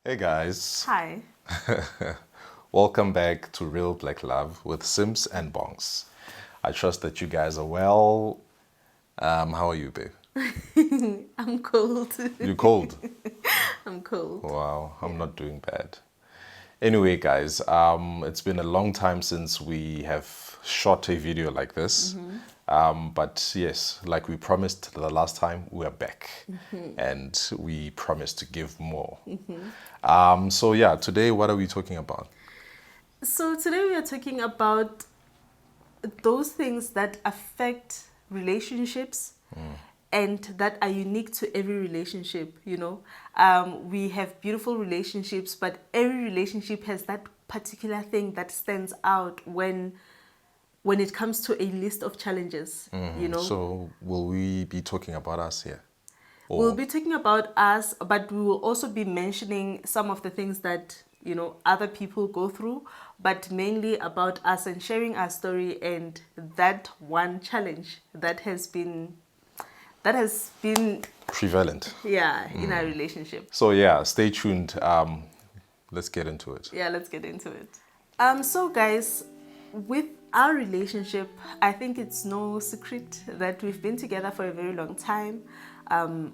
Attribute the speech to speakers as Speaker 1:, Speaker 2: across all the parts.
Speaker 1: Hey guys,
Speaker 2: Hi.
Speaker 1: welcome back to Real Black Love with Sims and Bongs. I trust that you guys are well. How are you, babe?
Speaker 2: I'm cold.
Speaker 1: You cold?
Speaker 2: I'm cold.
Speaker 1: Wow, I'm
Speaker 2: Yeah.
Speaker 1: not doing bad. Anyway, guys, it's been a long time since we have shot a video like this. But yes, like we promised the last time, we are back, and we promised to give more. So yeah, today what are we talking about?
Speaker 2: So today we are talking about those things that affect relationships and that are unique to every relationship. We have beautiful relationships, but every relationship has that particular thing that stands out when it comes to a list of challenges.
Speaker 1: So will we be talking about us here?
Speaker 2: We'll
Speaker 1: Or
Speaker 2: be talking about us, but we will also be mentioning some of the things that other people go through, but mainly about us and sharing our story and that one challenge that has been
Speaker 1: prevalent?
Speaker 2: in our relationship.
Speaker 1: So yeah, stay tuned. Let's get into it.
Speaker 2: Yeah, let's get into it. So guys, with our relationship, I think it's no secret that we've been together for a very long time,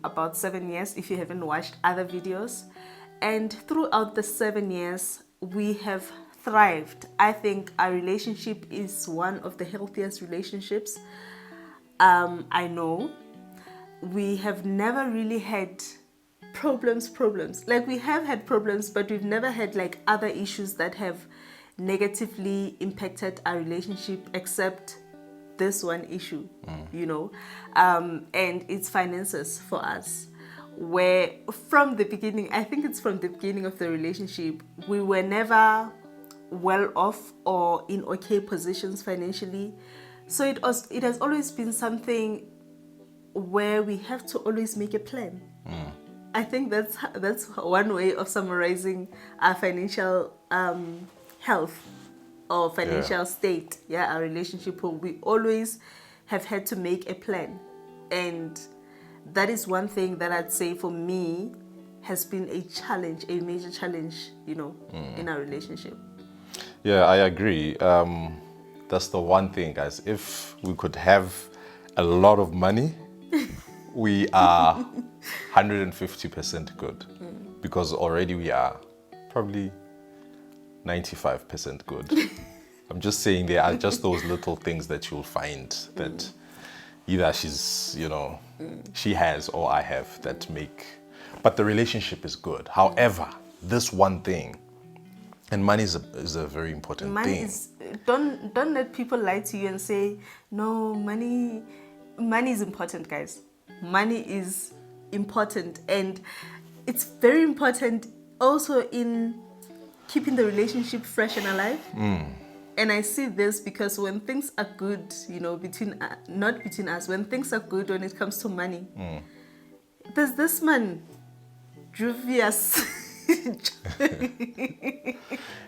Speaker 2: about 7 years if you haven't watched other videos. And throughout the 7 years, we have thrived. I think our relationship is one of the healthiest relationships I know. We have never really had problems. Like, we have had problems, but we've never had like other issues that have negatively impacted our relationship, except this one issue. And it's finances for us, where from the beginning, I think it's from the beginning of the relationship, we were never well off or in okay positions financially. So it has always been something where we have to always make a plan. I think that's one way of summarizing our financial health or financial state. Yeah, our relationship. We always have had to make a plan, and that is one thing that I'd say for me has been a challenge, a major challenge. In our relationship.
Speaker 1: Yeah, I agree. That's the one thing, guys. If we could have a lot of money, we are 150% good, because already we are probably 95% good. I'm just saying there are just those little things that you'll find that either she has or I have that make, but the relationship is good. However, this one thing, and money is a very important
Speaker 2: Money
Speaker 1: thing.
Speaker 2: is don't let people lie to you and say no. Money is important, guys. Money is important, and it's very important also in keeping the relationship fresh and alive. And I see this because when things are good, between not between us, when things are good when it comes to money, there's this man, Juvius.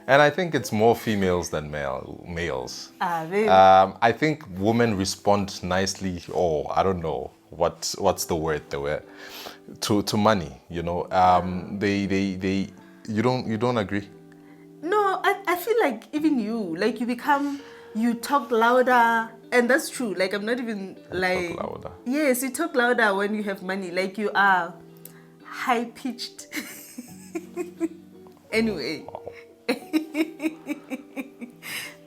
Speaker 1: And I think it's more females than males.
Speaker 2: Really?
Speaker 1: I think women respond nicely, or I don't know what's the word to money. They you don't agree?
Speaker 2: No, I feel like even you talk louder, and that's true. Like, I'm not even like,
Speaker 1: talk louder.
Speaker 2: yes, you talk louder when you have money. Like, you are high pitched. Anyway,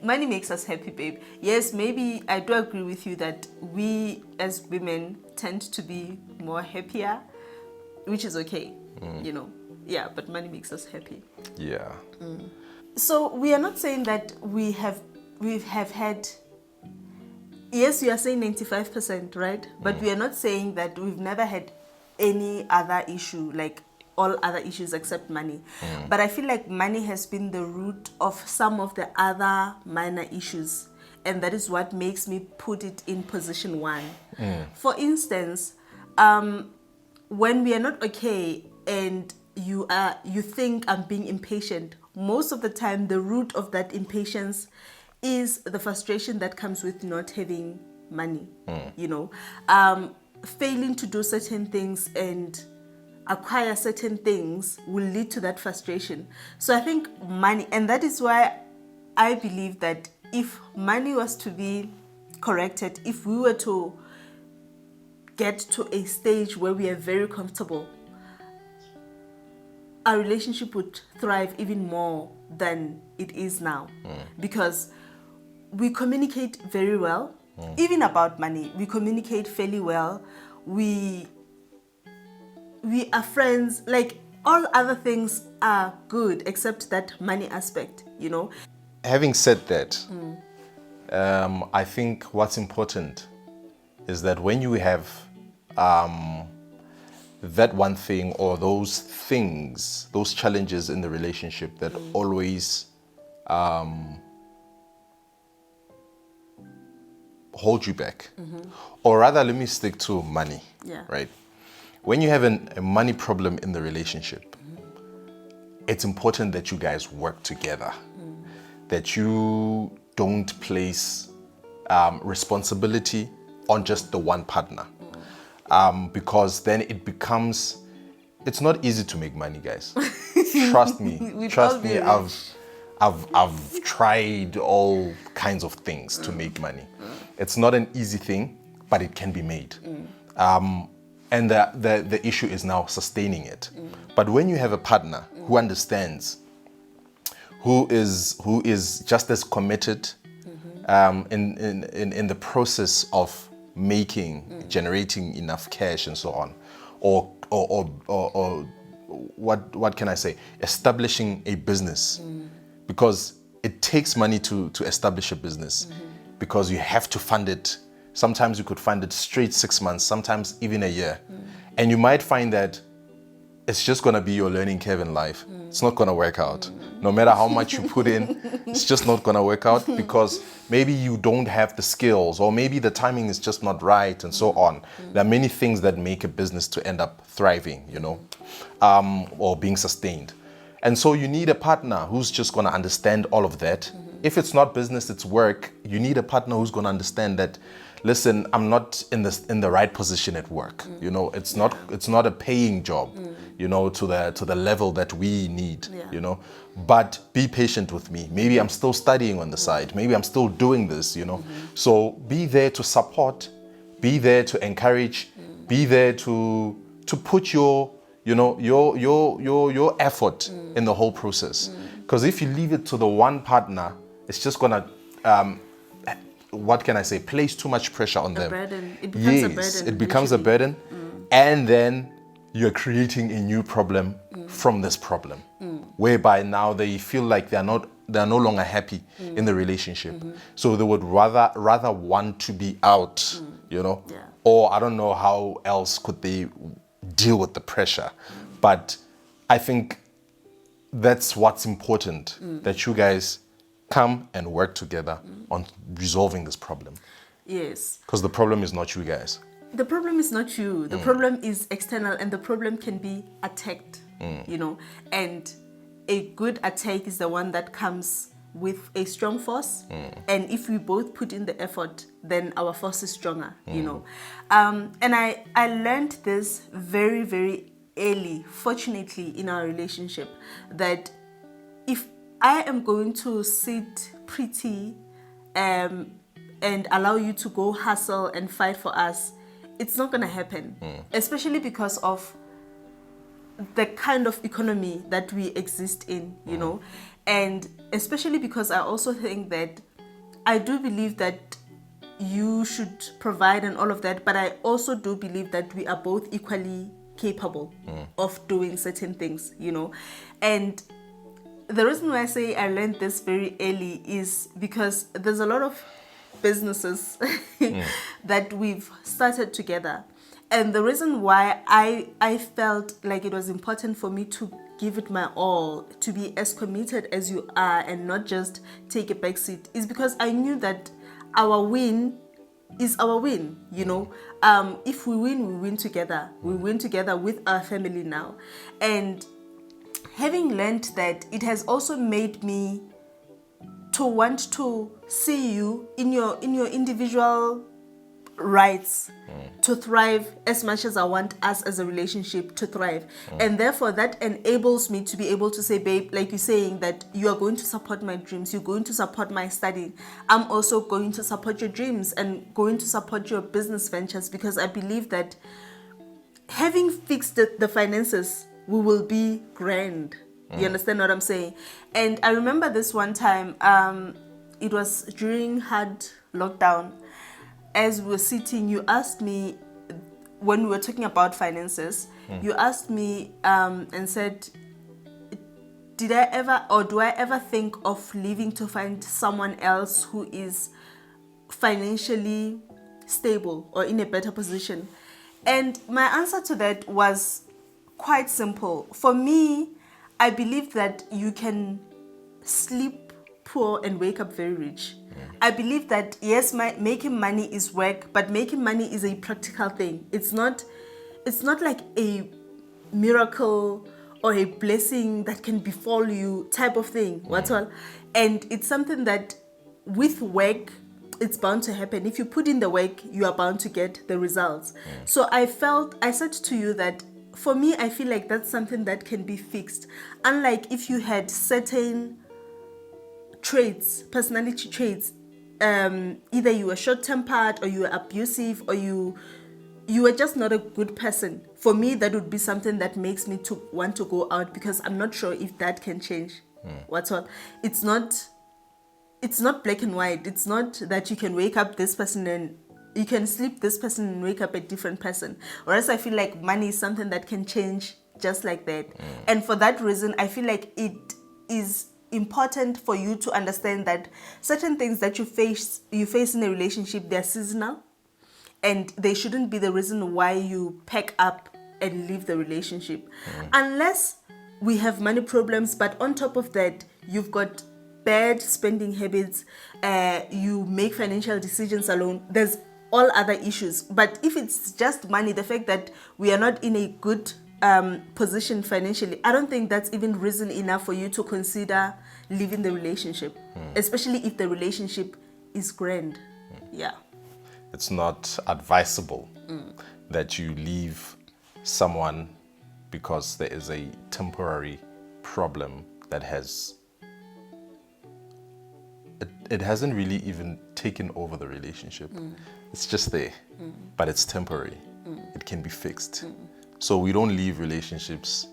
Speaker 2: money makes us happy, babe. Yes, maybe I do agree with you that we as women tend to be more happier, which is okay. Yeah, but money makes us happy.
Speaker 1: Yeah.
Speaker 2: So we are not saying that we have had. Yes, you are saying 95%, right? But we are not saying that we've never had any other issue, like all other issues except money. But I feel like money has been the root of some of the other minor issues, and that is what makes me put it in position one. For instance, when we are not okay and you think I'm being impatient, most of the time the root of that impatience is the frustration that comes with not having money. Failing to do certain things and acquire certain things will lead to that frustration. So I think money, and that is why I believe that if money was to be corrected, if we were to get to a stage where we are very comfortable, our relationship would thrive even more than it is now. Because we communicate very well. Even about money, we communicate fairly well. We are friends. Like, all other things are good except that money aspect, you know.
Speaker 1: Having said that, I think what's important is that when you have that one thing or those things, those challenges in the relationship that always hold you back, or rather, let me stick to money, right? When you have a money problem in the relationship, it's important that you guys work together, that you don't place responsibility on just the one partner, because then it's not easy to make money, guys. Trust me. Trust me. I've tried all kinds of things to make money. It's not an easy thing, but it can be made. And the issue is now sustaining it. But when you have a partner who understands, who is just as committed in the process of generating enough cash and so on, or what can I say, establishing a business, because it takes money to establish a business, because you have to fund it. Sometimes you could fund it straight 6 months, sometimes even a year, and you might find that it's just gonna be your learning curve in life. It's not gonna work out. No matter how much you put in, it's just not gonna work out, because maybe you don't have the skills, or maybe the timing is just not right, and so on. There are many things that make a business to end up thriving, you know, or being sustained. And so you need a partner who's just gonna understand all of that. If it's not business, it's work. You need a partner who's gonna understand that, listen, I'm not in the right position at work. You know, it's not a paying job, you know, to the level that we need, you know. But be patient with me. Maybe I'm still studying on the side. Maybe I'm still doing this, you know. So be there to support, be there to encourage, be there to put your effort in the whole process. Because if you leave it to the one partner, it's just gonna what can I say, place too much pressure on them.
Speaker 2: Burden. It becomes a burden.
Speaker 1: It becomes a burden. And then you're creating a new problem from this problem, whereby now they feel like they're no longer happy in the relationship. So they would rather want to be out, you know, or I don't know how else could they deal with the pressure. But I think that's what's important, that you guys come and work together on resolving this problem.
Speaker 2: Yes.
Speaker 1: Because the problem is not you guys.
Speaker 2: The problem is not you. The problem is external, and the problem can be attacked, you know. And a good attack is the one that comes with a strong force. And if we both put in the effort, then our force is stronger, you know. And I learned this very, very early, fortunately, in our relationship, that if I am going to sit pretty and allow you to go hustle and fight for us, it's not going to happen. Especially because of the kind of economy that we exist in, you know. And especially because I also think that I do believe that you should provide and all of that, but I also do believe that we are both equally capable of doing certain things, you know. And the reason why I say I learned this very early is because there's a lot of businesses that we've started together. And the reason why I felt like it was important for me to give it my all, to be as committed as you are and not just take a backseat, is because I knew that our win is our win, you know. If we win, we win together. We win together with our family now. And having learned that, it has also made me to want to see you in your individual rights to thrive as much as I want us as a relationship to thrive. And therefore that enables me to be able to say, babe, like you're saying, that you are going to support my dreams, you're going to support my studying. I'm also going to support your dreams and going to support your business ventures, because I believe that having fixed the finances, we will be grand. You understand what I'm saying? And I remember this one time, it was during hard lockdown. As we were sitting, you asked me, when we were talking about finances, you asked me and said, did I ever, or do I ever think of leaving to find someone else who is financially stable or in a better position? And my answer to that was quite simple. For me, I believe that you can sleep poor and wake up very rich. I believe that, yes, making money is work, but making money is a practical thing. It's not like a miracle or a blessing that can befall you type of thing. What's all? And it's something that with work, it's bound to happen. If you put in the work, you are bound to get the results. So I said to you that for me, I feel like that's something that can be fixed. Unlike if you had certain traits, personality traits, either you were short-tempered or you were abusive or you were just not a good person. For me, that would be something that makes me to want to go out, because I'm not sure if that can change. What's all? It's not black and white. It's not that you can wake up this person and you can sleep this person and wake up a different person. Or else I feel like money is something that can change just like that. And for that reason, I feel like it is important for you to understand that certain things that you face in a relationship, they're seasonal, and they shouldn't be the reason why you pack up and leave the relationship. Unless we have money problems, but on top of that, you've got bad spending habits, you make financial decisions alone, there's all other issues. But if it's just money, the fact that we are not in a good position financially, I don't think that's even reason enough for you to consider leaving the relationship, especially if the relationship is grand. Yeah.
Speaker 1: It's not advisable that you leave someone because there is a temporary problem that it hasn't really even taken over the relationship. It's just there, but it's temporary. It can be fixed. So we don't leave relationships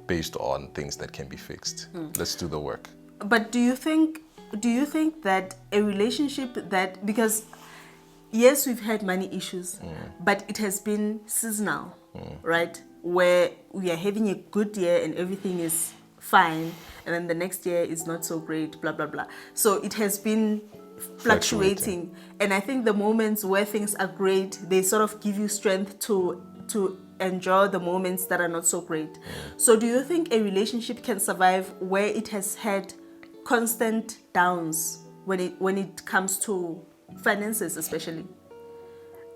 Speaker 1: based on things that can be fixed. Let's do the work.
Speaker 2: But do you think that a relationship that, because yes, we've had money issues, but it has been seasonal, right? Where we are having a good year and everything is fine, and then the next year is not so great, blah, blah, blah. So it has been fluctuating. And I think the moments where things are great, they sort of give you strength to enjoy the moments that are not so great. So do you think a relationship can survive where it has had constant downs when it comes to finances, especially?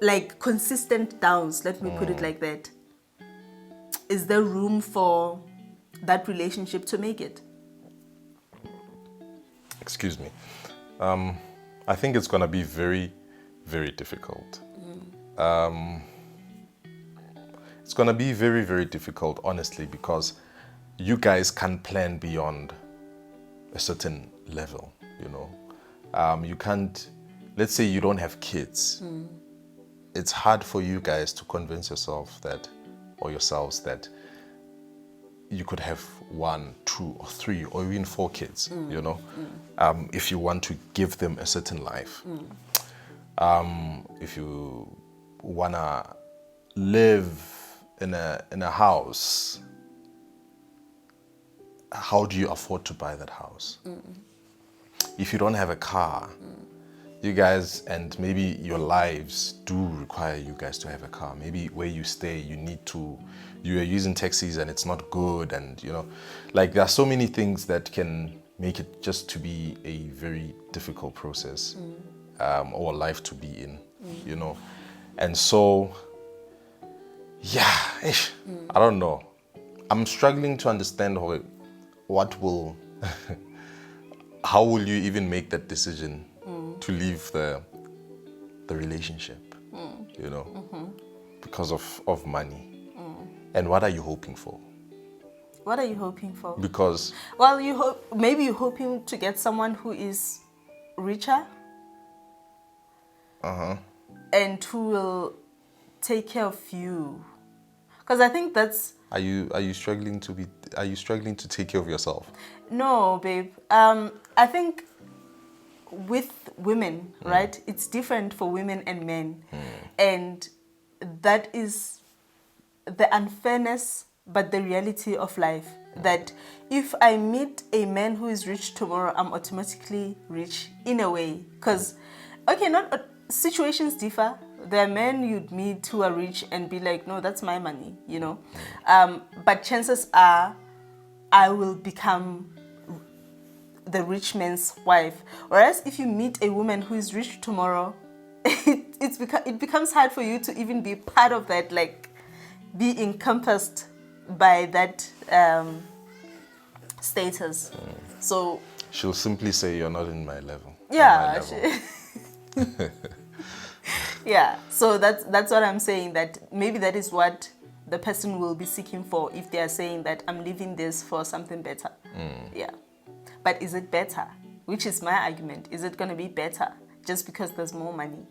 Speaker 2: Like consistent downs, let me put it like that. Is there room for that relationship to make it?
Speaker 1: Excuse me. I think it's going to be very, very difficult. It's going to be very, very difficult, honestly, because you guys can't plan beyond a certain level, you know. You can't, let's say you don't have kids. It's hard for you guys to convince yourself that, or yourselves, that you could have 1, 2, or 3, or even 4 kids, you know, if you want to give them a certain life. If you want to live in a house, how do you afford to buy that house? If you don't have a car, you guys, and maybe your lives do require you guys to have a car. Maybe where you stay, you are using taxis and it's not good, and you know, like there are so many things that can make it just to be a very difficult process, or life to be in, you know. And so, yeah, I don't know. I'm struggling to understand how will you even make that decision to leave the relationship? you know, because of money. And what are you hoping for?
Speaker 2: What are you hoping for?
Speaker 1: Because
Speaker 2: Well, maybe you're hoping to get someone who is richer. And who will take care of you. Because I think that's...
Speaker 1: are you struggling to take care of yourself?
Speaker 2: No, babe. I think with women, right, it's different for women and men. And that is the unfairness, but the reality of life. That if I meet a man who is rich tomorrow, I'm automatically rich in a way. Because, okay, situations differ. There are men you'd meet who are rich and be like, no, that's my money, you know. But chances are I will become the rich man's wife. Whereas if you meet a woman who is rich tomorrow, it becomes hard for you to even be part of that, like be encompassed by that status. So
Speaker 1: she'll simply say, you're not in my level.
Speaker 2: Yeah. Yeah. So that's what I'm saying, that maybe that is what the person will be seeking for if they are saying that I'm leaving this for something better. Yeah. But is it better? Which is my argument. Is it going to be better just because there's more money?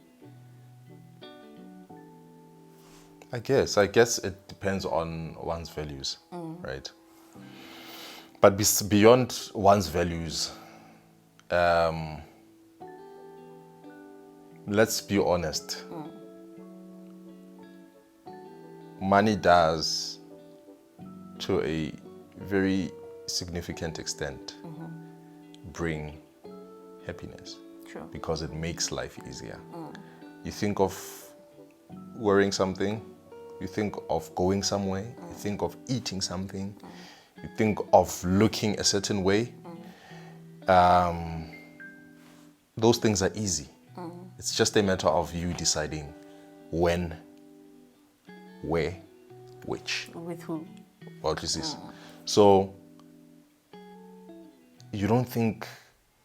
Speaker 1: I guess it depends on one's values, right? But beyond one's values, let's be honest. Money does, to a very significant extent, bring happiness.
Speaker 2: True.
Speaker 1: Because it makes life easier. You think of wearing something, you think of going somewhere, you think of eating something, you think of looking a certain way. Those things are easy. It's just a matter of you deciding when, where, which.
Speaker 2: With who?
Speaker 1: What is this? So you don't think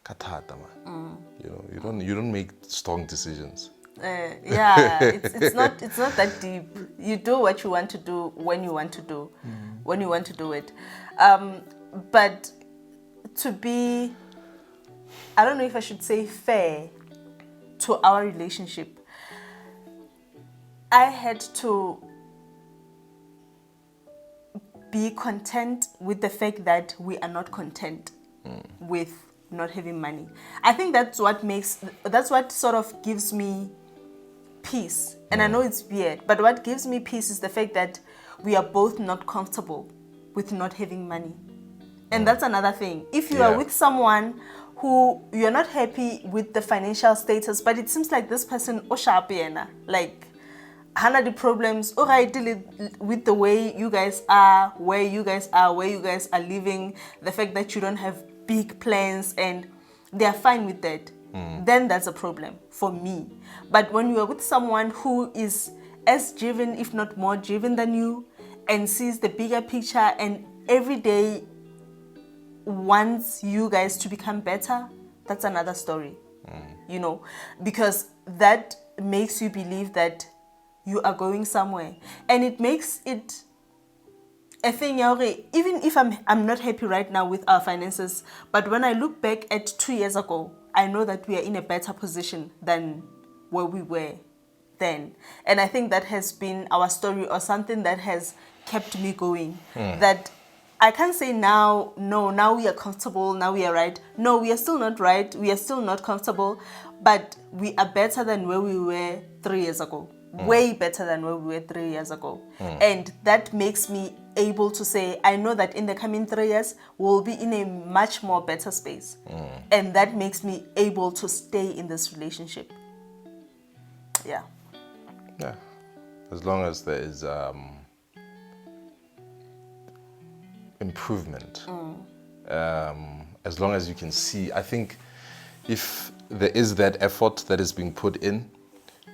Speaker 1: katata, man. You know, you don't make strong decisions.
Speaker 2: Yeah, it's not that deep. You do what you want to do when you want to do, when you want to do it. But to be, I don't know if I should say fair to our relationship, I had to be content with the fact that we are not content with not having money. I think that's what sort of gives me peace. And I know it's weird, but what gives me peace is the fact that we are both not comfortable with not having money. And that's another thing. If you are with someone who you're not happy with the financial status, but it seems like this person, like, hana the problems, I deal with the way you guys are, where you guys are living, the fact that you don't have big plans, and they're fine with that, then that's a problem for me. But when you are with someone who is as driven, if not more driven than you, and sees the bigger picture, and every day wants you guys to become better, that's another story. You know, because that makes you believe that you are going somewhere, and it makes it a thing. Even if I'm not happy right now with our finances, but when I look back at 2 years ago, I know that we are in a better position than where we were then. And I think that has been our story, or something that has kept me going. That I can't say now, no, now we are comfortable, now we are right. No, we are still not right, we are still not comfortable, but we are better than where we were 3 years ago. Way better than where we were 3 years ago. And that makes me able to say, I know that in the coming 3 years, we'll be in a much more better space. And that makes me able to stay in this relationship. Yeah.
Speaker 1: Yeah. As long as there is improvement. As long as you can see, I think if there is that effort that is being put in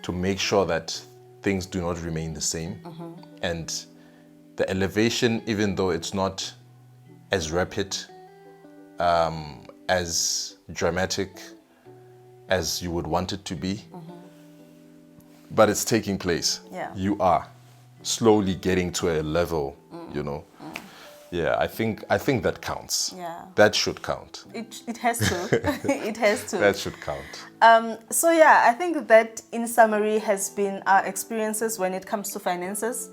Speaker 1: to make sure that things do not remain the same, and the elevation, even though it's not as rapid, as dramatic as you would want it to be, but it's taking place.
Speaker 2: Yeah.
Speaker 1: You are slowly getting to a level, you know. Yeah, I think that counts.
Speaker 2: Yeah.
Speaker 1: That should count.
Speaker 2: It has to. It has to.
Speaker 1: That should count.
Speaker 2: So yeah, I think that in summary has been our experiences when it comes to finances.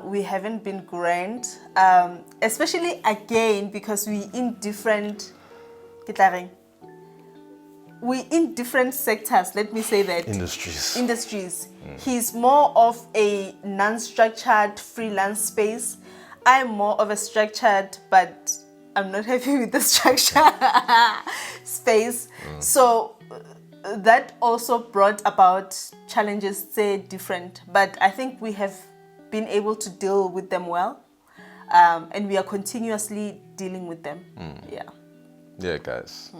Speaker 2: We haven't been grand, especially again because we in different sectors, let me say that. Industries. He's more of a non-structured freelance space. I'm more of a structured, but I'm not happy with the structure space. So that also brought about challenges, say different, but I think we have been able to deal with them well, and we are continuously dealing with them.
Speaker 1: Yeah, guys.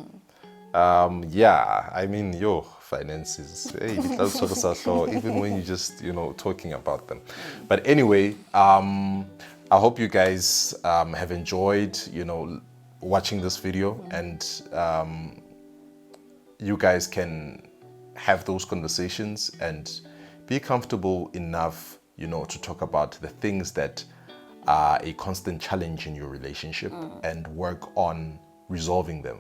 Speaker 1: Yeah, I mean, finances, hey, even when you just, talking about them. But anyway, I hope you guys have enjoyed, watching this video, and you guys can have those conversations and be comfortable enough, to talk about the things that are a constant challenge in your relationship and work on resolving them.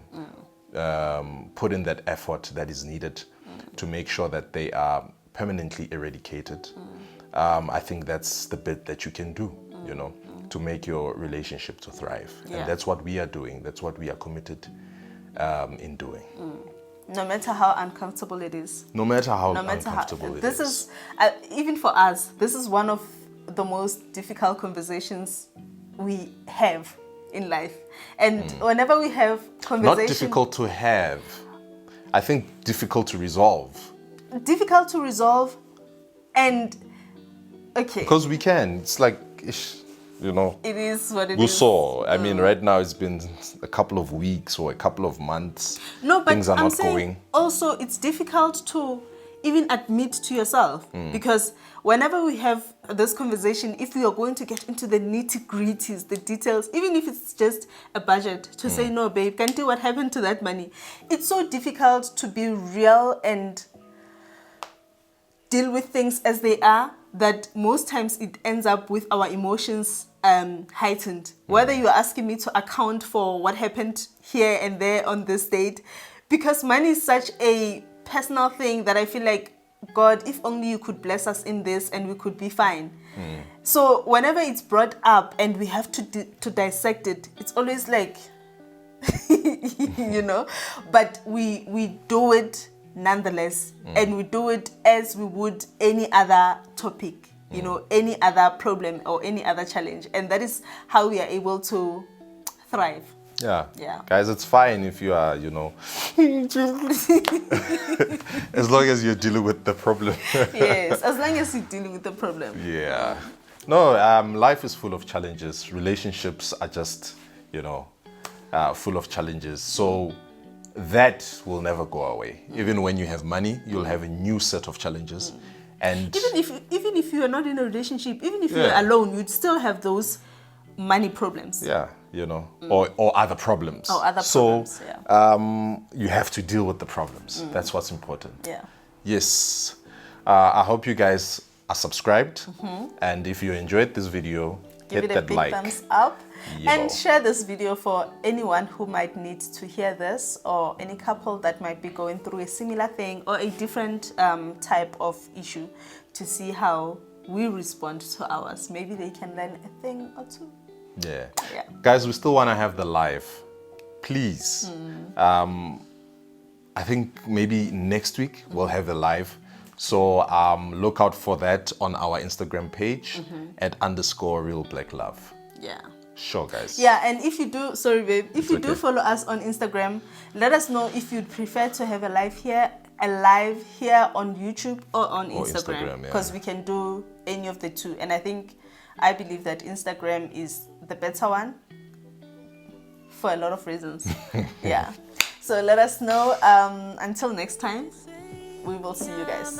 Speaker 1: Put in that effort that is needed to make sure that they are permanently eradicated. I think that's the bit that you can do, to make your relationship to thrive.
Speaker 2: Yeah.
Speaker 1: And that's what we are doing. That's what we are committed in doing.
Speaker 2: No matter how uncomfortable it is.
Speaker 1: No matter how uncomfortable it is.
Speaker 2: This is, even for us, this is one of the most difficult conversations we have in life. And whenever we have conversations...
Speaker 1: Not difficult to have. I think difficult to resolve.
Speaker 2: Difficult to resolve, and... Okay.
Speaker 1: Because we can. It's like...
Speaker 2: It is what it is.
Speaker 1: I mean, right now it's been a couple of weeks or a couple of months.
Speaker 2: No, but
Speaker 1: things are
Speaker 2: I'm
Speaker 1: not
Speaker 2: saying
Speaker 1: going.
Speaker 2: Also, it's difficult to even admit to yourself, because whenever we have this conversation, if we are going to get into the nitty-gritties, the details, even if it's just a budget, to say, no, babe, can't do what happened to that money. It's so difficult to be real and deal with things as they are, that most times it ends up with our emotions heightened. Whether you're asking me to account for what happened here and there on this date, because money is such a personal thing that I feel like, God, if only you could bless us in this and we could be fine. So whenever it's brought up and we have to dissect it, it's always like, but we do it nonetheless, and we do it as we would any other topic, any other problem or any other challenge, and that is how we are able to thrive.
Speaker 1: Yeah.
Speaker 2: Yeah.
Speaker 1: Guys, it's fine if you are, as long as you're dealing with the problem.
Speaker 2: Yes, as long as you're dealing with the problem.
Speaker 1: Yeah. No, life is full of challenges. Relationships are just, full of challenges. So that will never go away. Even when you have money, you'll have a new set of challenges. And
Speaker 2: even if you are not in a relationship, even if you're alone, you'd still have those money problems.
Speaker 1: Yeah, or other problems.
Speaker 2: Or other problems,
Speaker 1: you have to deal with the problems. That's what's important.
Speaker 2: Yeah.
Speaker 1: Yes. I hope you guys are subscribed. And if you enjoyed this video,
Speaker 2: give
Speaker 1: hit
Speaker 2: it a
Speaker 1: that
Speaker 2: big
Speaker 1: like.
Speaker 2: thumbs up. And share this video for anyone who might need to hear this, or any couple that might be going through a similar thing or a different type of issue, to see how we respond to ours. Maybe they can learn a thing or two.
Speaker 1: Yeah.
Speaker 2: Yeah.
Speaker 1: Guys, we still want to have the live. Please. I think maybe next week we'll have a live. So look out for that on our Instagram page at _real BlackLove.
Speaker 2: Yeah.
Speaker 1: Sure, guys.
Speaker 2: Yeah, and if you do, sorry babe, if you do follow us on Instagram, let us know if you'd prefer to have a live here on YouTube or on Instagram, because we can do any of the two. And I believe that Instagram is the better one for a lot of reasons. Yeah. So let us know. Until next time, we will see you guys.